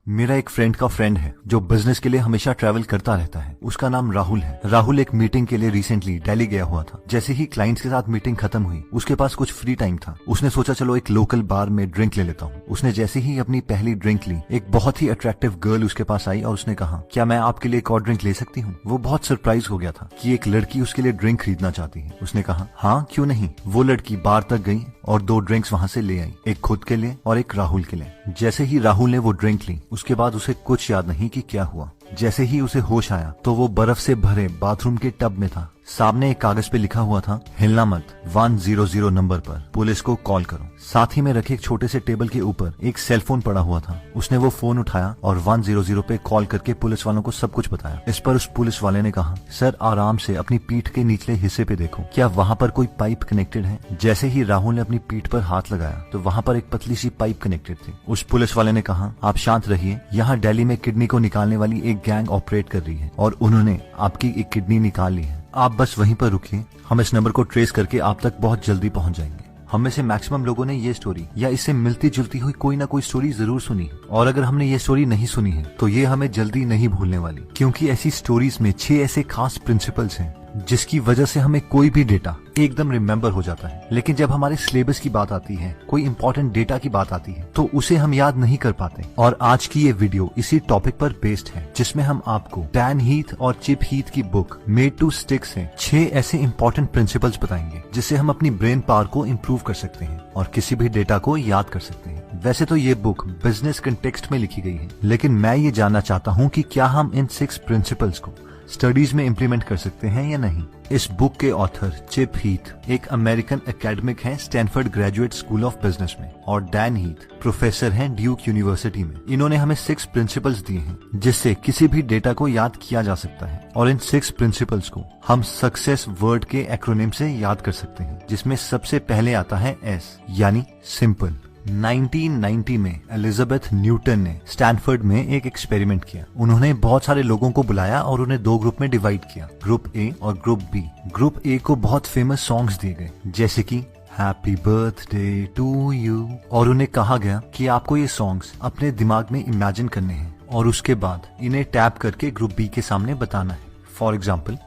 मेरा एक फ्रेंड का फ्रेंड है जो बिजनेस के लिए हमेशा ट्रैवल करता रहता है। उसका नाम राहुल है। राहुल एक मीटिंग के लिए रिसेंटली दिल्ली गया हुआ था। जैसे ही क्लाइंट्स के साथ मीटिंग खत्म हुई, उसके पास कुछ फ्री टाइम था। उसने सोचा चलो एक लोकल बार में ड्रिंक ले लेता हूँ। उसने जैसे ही अपनी पहली ड्रिंक ली, एक बहुत ही अट्रैक्टिव गर्ल उसके पास आई और उसने कहा, क्या मैं आपके लिए एक और ड्रिंक ले सकती हूँ? वो बहुत सरप्राइज हो गया था कि एक लड़की उसके लिए ड्रिंक खरीदना चाहती है। उसने कहा, हाँ क्यों नहीं। वो लड़की बार तक गई और 2 ड्रिंक्स वहाँ से ले आई, एक खुद के लिए और एक राहुल के लिए। जैसे ही राहुल ने वो ड्रिंक ली, उसके बाद उसे कुछ याद नहीं कि क्या हुआ। जैसे ही उसे होश आया तो वो बर्फ से भरे बाथरूम के टब में था। सामने एक कागज पे लिखा हुआ था, हिलना मत, 100 नंबर पर पुलिस को कॉल करो। साथ ही में रखे एक छोटे से टेबल के ऊपर एक सेलफोन पड़ा हुआ था। उसने वो फोन उठाया और 100 पे कॉल करके पुलिस वालों को सब कुछ बताया। इस पर उस पुलिस वाले ने कहा, सर आराम से अपनी पीठ के निचले हिस्से पे देखो, क्या वहाँ पर कोई पाइप कनेक्टेड है? जैसे ही राहुल ने अपनी पीठ पर हाथ लगाया तो वहाँ पर एक पतली सी पाइप कनेक्टेड थी। उस पुलिस वाले ने कहा, आप शांत रहिए, यहाँ दिल्ली में किडनी को निकालने वाली एक गैंग ऑपरेट कर रही है और उन्होंने आपकी एक किडनी निकाल ली है। आप बस वहीं पर रुकिए, हम इस नंबर को ट्रेस करके आप तक बहुत जल्दी पहुंच जाएंगे। हम में से मैक्सिमम लोगों ने ये स्टोरी या इससे मिलती जुलती हुई कोई ना कोई स्टोरी जरूर सुनी है, और अगर हमने ये स्टोरी नहीं सुनी है तो ये हमें जल्दी नहीं भूलने वाली, क्योंकि ऐसी स्टोरीज में 6 ऐसे खास प्रिंसिपल्स हैं जिसकी वजह से हमें कोई भी डेटा एकदम रिमेम्बर हो जाता है। लेकिन जब हमारे सिलेबस की बात आती है, कोई इंपॉर्टेंट डेटा की बात आती है, तो उसे हम याद नहीं कर पाते। और आज की ये वीडियो इसी टॉपिक पर बेस्ड है, जिसमें हम आपको डैन हीथ और चिप हीथ की बुक मेड टू स्टिक से 6 ऐसे इंपॉर्टेंट प्रिंसिपल्स बताएंगे जिससे हम अपनी ब्रेन पावर को इम्प्रूव कर सकते हैं और किसी भी डेटा को याद कर सकते हैं। वैसे तो ये बुक बिजनेस कंटेक्स्ट में लिखी गई है, लेकिन मैं ये जानना चाहता हूँ कि क्या हम इन 6 प्रिंसिपल्स को स्टडीज में इम्प्लीमेंट कर सकते हैं या नहीं। इस बुक के ऑथर चिप हीथ एक अमेरिकन एकेडमिक हैं Stanford graduate school of business में, और डैन हीथ प्रोफेसर हैं ड्यूक यूनिवर्सिटी में। इन्होंने हमें 6 प्रिंसिपल्स दिए हैं जिससे किसी भी डेटा को याद किया जा सकता है, और इन 6 प्रिंसिपल्स को हम सक्सेस वर्ड के एक्रोनिम से याद कर सकते हैं, जिसमें सबसे पहले आता है S यानी सिंपल। 1990 में एलिजाबेथ न्यूटन ने स्टैनफोर्ड में एक एक्सपेरिमेंट किया। उन्होंने बहुत सारे लोगों को बुलाया और उन्हें 2 ग्रुप में डिवाइड किया, ग्रुप ए और ग्रुप बी। ग्रुप ए को बहुत फेमस सॉन्ग्स दिए गए जैसे कि हैप्पी बर्थडे टू यू, और उन्हें कहा गया कि आपको ये सॉन्ग्स अपने दिमाग में इमेजिन करने हैं और उसके बाद इन्हें टैप करके ग्रुप बी के सामने बताना है। फॉर एग्जाम्पल,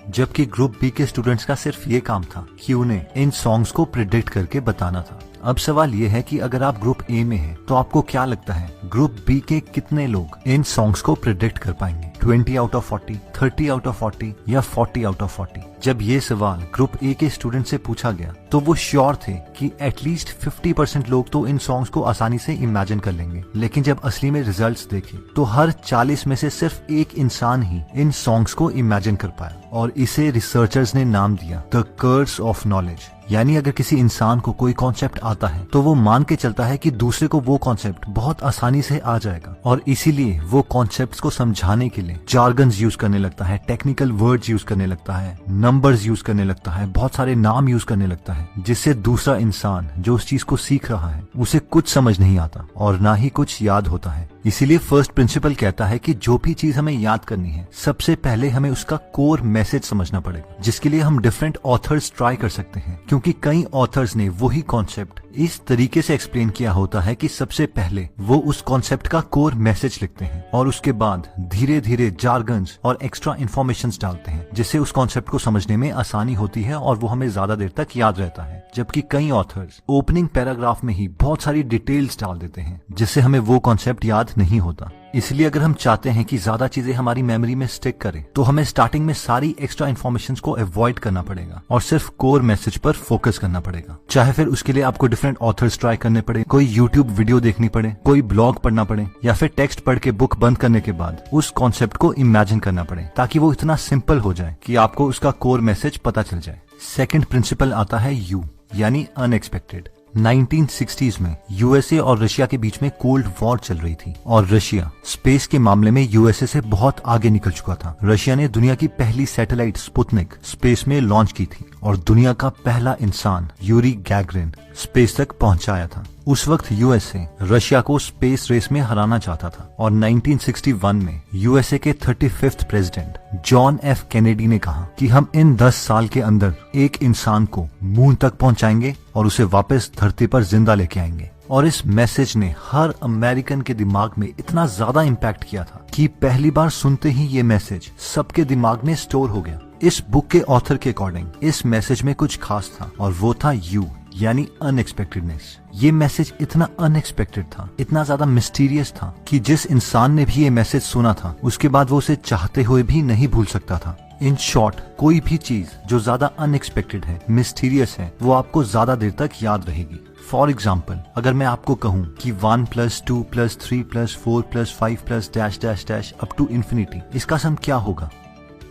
जबकि ग्रुप बी के स्टूडेंट्स का सिर्फ ये काम था कि उन्हें इन सॉन्ग्स को प्रिडिक्ट करके बताना था। अब सवाल ये है कि अगर आप ग्रुप ए में हैं, तो आपको क्या लगता है ग्रुप बी के कितने लोग इन सॉन्ग्स को प्रिडिक्ट कर पाएंगे? 20 आउट ऑफ 40, 30 आउट ऑफ 40 या 40 आउट ऑफ 40? जब ये सवाल ग्रुप ए के स्टूडेंट से पूछा गया तो वो श्योर थे कि एटलीस्ट 50% लोग तो इन सॉन्ग्स को आसानी से इमेजिन कर लेंगे। लेकिन जब असली में रिजल्ट्स देखे तो हर 40 में से सिर्फ एक इंसान ही इन सॉन्ग्स को इमेजिन कर पाया, और इसे रिसर्चर्स ने नाम दिया द कर्स ऑफ नॉलेज। यानी अगर किसी इंसान को कोई कॉन्सेप्ट आता है तो वो मान के चलता है कि दूसरे को वो कॉन्सेप्ट बहुत आसानी से आ जाएगा, और इसीलिए वो कॉन्सेप्ट्स को समझाने के लिए जार्गन्स यूज करने लगता है, टेक्निकल वर्ड्स यूज करने लगता है, नंबर्स यूज करने लगता है, बहुत सारे नाम यूज करने लगता है, जिससे दूसरा इंसान जो उस चीज को सीख रहा है उसे कुछ समझ नहीं आता और ना ही कुछ याद होता है। इसीलिए फर्स्ट प्रिंसिपल कहता है कि जो भी चीज हमें याद करनी है, सबसे पहले हमें उसका कोर मैसेज समझना पड़ेगा, जिसके लिए हम डिफरेंट ऑथर्स ट्राई कर सकते हैं, क्योंकि कई ऑथर्स ने वही कॉन्सेप्ट इस तरीके से एक्सप्लेन किया होता है कि सबसे पहले वो उस कॉन्सेप्ट का कोर मैसेज लिखते हैं और उसके बाद धीरे धीरे जार्गन्स और एक्स्ट्रा इन्फॉर्मेशंस डालते हैं, जिससे उस कॉन्सेप्ट को समझने में आसानी होती है और वो हमें ज्यादा देर तक याद रहता है। जबकि कई ऑथर्स ओपनिंग पैराग्राफ में ही बहुत सारी डिटेल्स डाल देते हैं, जिससे हमें वो कॉन्सेप्ट याद नहीं होता। इसलिए अगर हम चाहते हैं कि ज्यादा चीजें हमारी मेमोरी में स्टिक करें, तो हमें स्टार्टिंग में सारी एक्स्ट्रा इन्फॉर्मेशंस को अवॉइड करना पड़ेगा और सिर्फ कोर मैसेज पर फोकस करना पड़ेगा। चाहे फिर उसके लिए आपको डिफरेंट ऑथर्स ट्राई करने पड़े, कोई यूट्यूब वीडियो देखनी पड़े, कोई ब्लॉग पढ़ना पड़े, या फिर टेक्स्ट पढ़ के बुक बंद करने के बाद उस कॉन्सेप्ट को इमेजिन करना पड़े, ताकि वो इतना सिंपल हो जाए कि आपको उसका कोर मैसेज पता चल जाए। सेकेंड प्रिंसिपल आता है यू यानी अनएक्सपेक्टेड। 1960s में यूएसए और रशिया के बीच में कोल्ड वॉर चल रही थी और रशिया स्पेस के मामले में यूएसए से बहुत आगे निकल चुका था। रशिया ने दुनिया की पहली सैटेलाइट स्पुतनिक स्पेस में लॉन्च की थी और दुनिया का पहला इंसान यूरी गैगरिन स्पेस तक पहुंचाया था। उस वक्त यूएसए रशिया को स्पेस रेस में हराना चाहता था और 1961 में यूएसए के 35th president John F Kennedy ने कहा कि हम इन 10 साल के अंदर एक इंसान को मून तक पहुंचाएंगे और उसे वापस धरती पर जिंदा लेके आएंगे। और इस मैसेज ने हर अमेरिकन के दिमाग में इतना ज्यादा इम्पैक्ट किया था कि पहली बार सुनते ही ये मैसेज सबके दिमाग में स्टोर हो गया। इस बुक के ऑथर के अकॉर्डिंग इस मैसेज में कुछ खास था और वो था यू यानी अनएक्सपेक्टेडनेस। ये मैसेज इतना अनएक्सपेक्टेड था, इतना ज्यादा मिस्टीरियस था कि जिस इंसान ने भी ये मैसेज सुना था उसके बाद वो उसे चाहते हुए भी नहीं भूल सकता था। इन शॉर्ट, कोई भी चीज जो ज्यादा अनएक्सपेक्टेड है, मिस्टीरियस है, वो आपको ज्यादा देर तक याद रहेगी। फॉर एग्जाम्पल, अगर मैं आपको कहूँ कि 1 + 2 + 3 + 4 + 5 + dash dash dash up to infinity, इसका सम क्या होगा?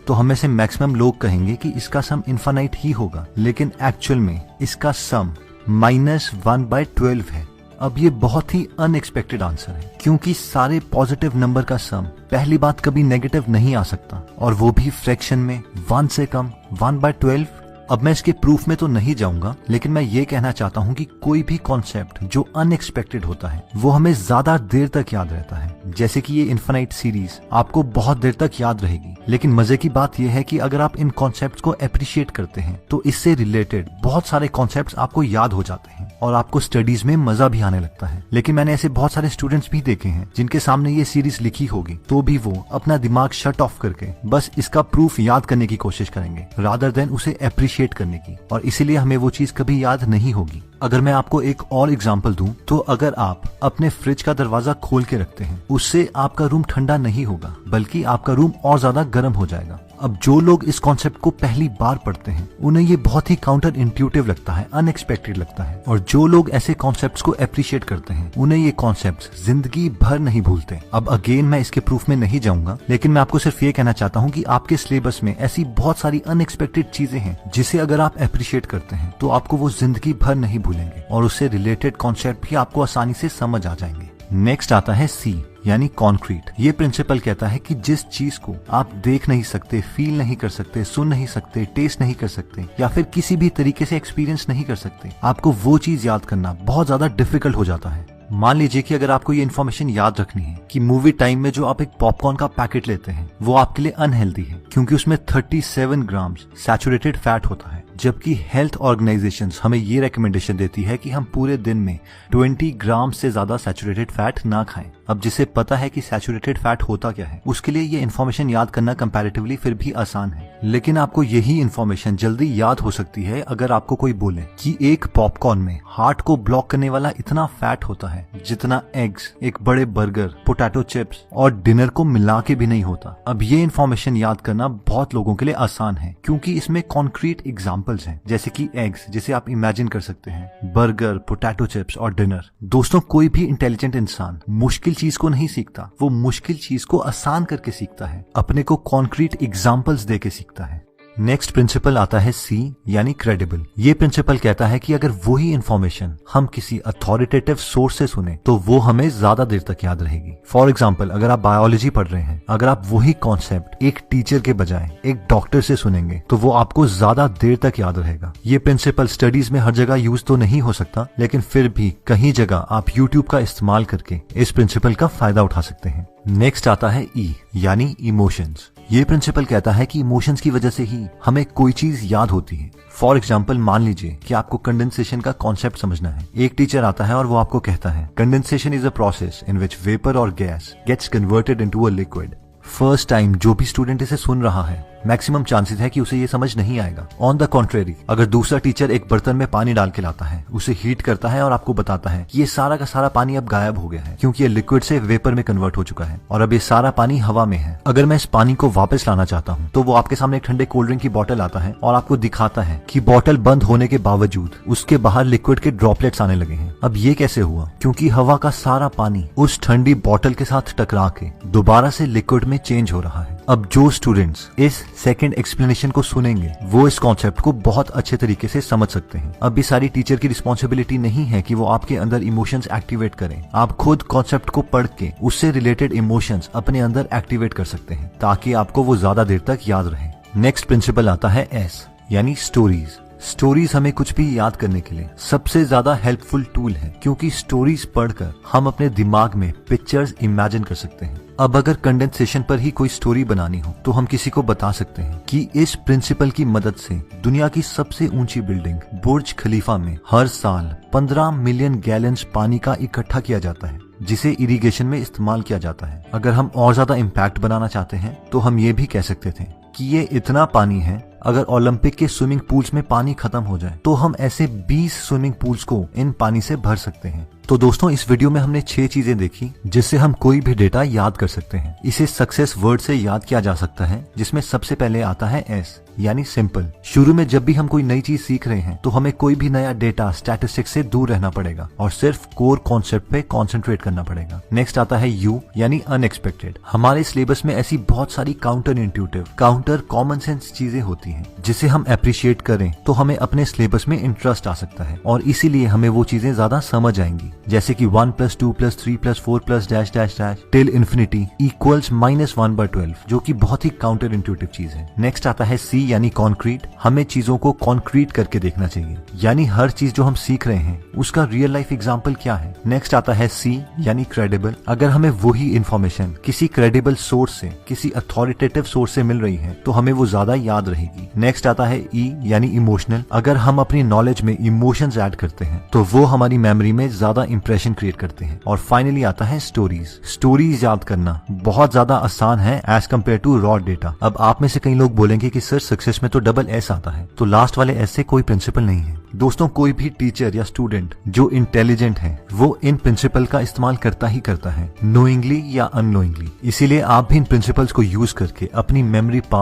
तो हम में से मैक्सिमम लोग कहेंगे कि इसका सम इन्फिनाइट ही होगा, लेकिन एक्चुअल में इसका सम -1/12 है। अब ये बहुत ही अनएक्सपेक्टेड आंसर है, क्योंकि सारे पॉजिटिव नंबर का सम पहली बात कभी नेगेटिव नहीं आ सकता, और वो भी फ्रैक्शन में 1 से कम, 1/12। अब मैं इसके प्रूफ में तो नहीं जाऊंगा, लेकिन मैं ये कहना चाहता हूँ कि कोई भी कॉन्सेप्ट जो अनएक्सपेक्टेड होता है वो हमें ज्यादा देर तक याद रहता है। जैसे कि ये इन्फिनाइट सीरीज आपको बहुत देर तक याद रहेगी, लेकिन मजे की बात यह है कि अगर आप इन कॉन्सेप्ट्स को अप्रिशिएट करते हैं तो इससे रिलेटेड बहुत सारे कॉन्सेप्ट्स आपको याद हो जाते हैं और आपको स्टडीज में मजा भी आने लगता है। लेकिन मैंने ऐसे बहुत सारे स्टूडेंट्स भी देखे हैं जिनके सामने ये सीरीज लिखी होगी तो भी वो अपना दिमाग शट ऑफ करके बस इसका प्रूफ याद करने की कोशिश करेंगे रादर देन उसे अप्रिशिएट करने की, और इसीलिए हमें वो चीज कभी याद नहीं होगी। अगर मैं आपको एक और एग्जांपल दूं, तो अगर आप अपने फ्रिज का दरवाजा खोल के रखते हैं, उससे आपका रूम ठंडा नहीं होगा, बल्कि आपका रूम और ज्यादा गर्म हो जाएगा। अब जो लोग इस कॉन्सेप्ट को पहली बार पढ़ते हैं उन्हें ये बहुत ही काउंटर इंट्यूटिव लगता है, अनएक्सपेक्टेड लगता है, और जो लोग ऐसे कॉन्सेप्ट्स को अप्रिशिएट करते हैं उन्हें ये कॉन्सेप्ट्स जिंदगी भर नहीं भूलते। अब अगेन मैं इसके प्रूफ में नहीं जाऊंगा, लेकिन मैं आपको सिर्फ ये कहना चाहता हूँ कि आपके सिलेबस में ऐसी बहुत सारी अनएक्सपेक्टेड चीजें हैं जिसे अगर आप अप्रिशिएट करते हैं तो आपको वो जिंदगी भर नहीं भूलेंगे और उससे रिलेटेड कॉन्सेप्ट भी आपको आसानी से समझ आ जाएंगे। नेक्स्ट आता है सी यानी कॉन्क्रीट। ये प्रिंसिपल कहता है कि जिस चीज को आप देख नहीं सकते, फील नहीं कर सकते, सुन नहीं सकते, टेस्ट नहीं कर सकते या फिर किसी भी तरीके से एक्सपीरियंस नहीं कर सकते, आपको वो चीज याद करना बहुत ज्यादा डिफिकल्ट हो जाता है। मान लीजिए कि अगर आपको ये इन्फॉर्मेशन याद रखनी है कि मूवी टाइम में जो आप एक पॉपकॉर्न का पैकेट लेते हैं वो आपके लिए अनहेल्दी है क्योंकि उसमें 37 ग्राम्स सैचुरेटेड फैट होता है, जबकि हेल्थ ऑर्गेनाइजेशंस हमें ये रिकमेंडेशन देती है कि हम पूरे दिन में 20 ग्राम से ज्यादा सैचुरेटेड फैट ना खाएं। अब जिसे पता है कि सैचुरेटेड फैट होता क्या है, उसके लिए ये इन्फॉर्मेशन याद करना कंपैरेटिवली फिर भी आसान है। लेकिन आपको यही इन्फॉर्मेशन जल्दी याद हो सकती है अगर आपको कोई बोले कि एक पॉपकॉर्न में हार्ट को ब्लॉक करने वाला इतना फैट होता है जितना एग्स, एक बड़े बर्गर, पोटैटो चिप्स और डिनर को मिला के भी नहीं होता। अब ये इन्फॉर्मेशन याद करना बहुत लोगों के लिए आसान है क्योंकि इसमें कॉन्क्रीट एग्जाम्पल्स हैं, जैसे कि एग्स जिसे आप इमेजिन कर सकते हैं, बर्गर, पोटैटो चिप्स और डिनर। दोस्तों, कोई भी इंटेलिजेंट इंसान मुश्किल चीज को नहीं सीखता, वो मुश्किल चीज को आसान करके सीखता है, अपने को कॉन्क्रीट एग्जाम्पल्स दे के सीखता है। नेक्स्ट प्रिंसिपल आता है सी यानी क्रेडिबल। ये प्रिंसिपल कहता है कि अगर वही इंफॉर्मेशन हम किसी अथॉरिटेटिव सोर्स से सुने तो वो हमें ज्यादा देर तक याद रहेगी। फॉर एग्जाम्पल, अगर आप बायोलॉजी पढ़ रहे हैं, अगर आप वही कॉन्सेप्ट एक टीचर के बजाय एक डॉक्टर से सुनेंगे तो वो आपको ज्यादा देर तक याद रहेगा। ये प्रिंसिपल स्टडीज में हर जगह यूज तो नहीं हो सकता, लेकिन फिर भी कहीं जगह आप यूट्यूब का इस्तेमाल करके इस प्रिंसिपल का फायदा उठा सकते हैं। नेक्स्ट आता है ई यानी इमोशंस। ये प्रिंसिपल कहता है कि इमोशंस की वजह से ही हमें कोई चीज याद होती है। फॉर एग्जाम्पल, मान लीजिए कि आपको कंडेंसेशन का कॉन्सेप्ट समझना है। एक टीचर आता है और वो आपको कहता है condensation is a process in which vapour और gas gets converted into a liquid. First time जो भी स्टूडेंट इसे सुन रहा है, मैक्सिमम चांसेस है कि उसे ये समझ नहीं आएगा। ऑन द कॉन्ट्रेरी, अगर दूसरा टीचर एक बर्तन में पानी डाल के लाता है, उसे हीट करता है और आपको बताता है कि ये सारा का सारा पानी अब गायब हो गया है क्योंकि ये लिक्विड से वेपर में कन्वर्ट हो चुका है और अब ये सारा पानी हवा में है। अगर मैं इस पानी को वापस लाना चाहता हूँ तो वो आपके सामने एक ठंडे कोल्ड ड्रिंक की बोतल आता है और आपको दिखाता है कि बोतल बंद होने के बावजूद उसके बाहर लिक्विड के ड्रॉपलेट्स आने लगे हैं। अब ये कैसे हुआ? क्योंकि हवा का सारा पानी उस ठंडी बोतल के साथ टकरा के दोबारा से लिक्विड में चेंज हो रहा है। अब जो स्टूडेंट्स इस सेकंड एक्सप्लेनेशन को सुनेंगे वो इस कॉन्सेप्ट को बहुत अच्छे तरीके से समझ सकते हैं। अब ये सारी टीचर की रिस्पॉन्सिबिलिटी नहीं है कि वो आपके अंदर इमोशंस एक्टिवेट करें। आप खुद कॉन्सेप्ट को पढ़ के उससे रिलेटेड इमोशंस अपने अंदर एक्टिवेट कर सकते हैं ताकि आपको वो ज्यादा देर तक याद रहे। नेक्स्ट प्रिंसिपल आता है एस यानी स्टोरीज। स्टोरीज हमें कुछ भी याद करने के लिए सबसे ज्यादा हेल्पफुल टूल है, क्योंकि स्टोरीज पढ़कर हम अपने दिमाग में पिक्चर्स इमेजिन कर सकते हैं। अब अगर कंडेंसेशन पर ही कोई स्टोरी बनानी हो तो हम किसी को बता सकते हैं कि इस प्रिंसिपल की मदद से दुनिया की सबसे ऊंची बिल्डिंग बुर्ज खलीफा में हर साल 15 मिलियन गैलन्स पानी का इकट्ठा किया जाता है, जिसे इरिगेशन में इस्तेमाल किया जाता है। अगर हम और ज्यादा इम्पैक्ट बनाना चाहते हैं तो हम ये भी कह सकते थे कि ये इतना पानी है, अगर ओलंपिक के स्विमिंग पूल्स में पानी खत्म हो जाए तो हम ऐसे 20 स्विमिंग पूल्स को इन पानी से भर सकते हैं। तो दोस्तों, इस वीडियो में हमने 6 चीजें देखी जिससे हम कोई भी डेटा याद कर सकते हैं। इसे सक्सेस वर्ड से याद किया जा सकता है, जिसमें सबसे पहले आता है एस यानी सिंपल। शुरू में जब भी हम कोई नई चीज सीख रहे हैं तो हमें कोई भी नया डेटा स्टैटिस्टिक्स से दूर रहना पड़ेगा और सिर्फ कोर कॉन्सेप्ट पे कॉन्सेंट्रेट करना पड़ेगा। नेक्स्ट आता है यू यानी अनएक्सपेक्टेड। हमारे सिलेबस में ऐसी बहुत सारी counter intuitive, counter common sense चीजें होती हैं जिसे हम अप्रिशिएट करें तो हमें अपने सिलेबस में इंटरेस्ट आ सकता है और इसीलिए हमें वो चीजें ज्यादा समझ आएंगी, जैसे कि 1 + 2 + 3 + 4 + dash dash dash till infinity equals -1/12, जो कि बहुत ही काउंटर इंट्यूटिव चीज है। नेक्स्ट आता है सी यानी कॉन्क्रीट। हमें चीजों को कॉन्क्रीट करके देखना चाहिए, यानी हर चीज जो हम सीख रहे हैं उसका रियल लाइफ एग्जांपल क्या है। नेक्स्ट आता है सी यानी क्रेडिबल। अगर हमें वही इन्फॉर्मेशन किसी क्रेडिबल सोर्स से, किसी अथॉरिटेटिव सोर्स से मिल रही है तो हमें वो ज्यादा याद रहेगी। नेक्स्ट आता है ई यानी इमोशनल। अगर हम अपनी नॉलेज में इमोशंस ऐड करते हैं तो वो हमारी मेमोरी में ज्यादा इंप्रेशन क्रिएट करते हैं। और फाइनली आता है स्टोरीज। स्टोरीज याद करना बहुत ज्यादा आसान है as compare to raw data. अब आप में से कई लोग बोलेंगे कि सर सक्सेस में तो डबल एस आता है, तो लास्ट वाले एस से कोई प्रिंसिपल नहीं है। दोस्तों, कोई भी टीचर या स्टूडेंट जो इंटेलिजेंट है वो इन प्रिंसिपल का इस्तेमाल करता ही करता है, नोइंगली या अननोइंगली। इसीलिए आप भी इन प्रिंसिपल्स को यूज करके अपनी मेमोरी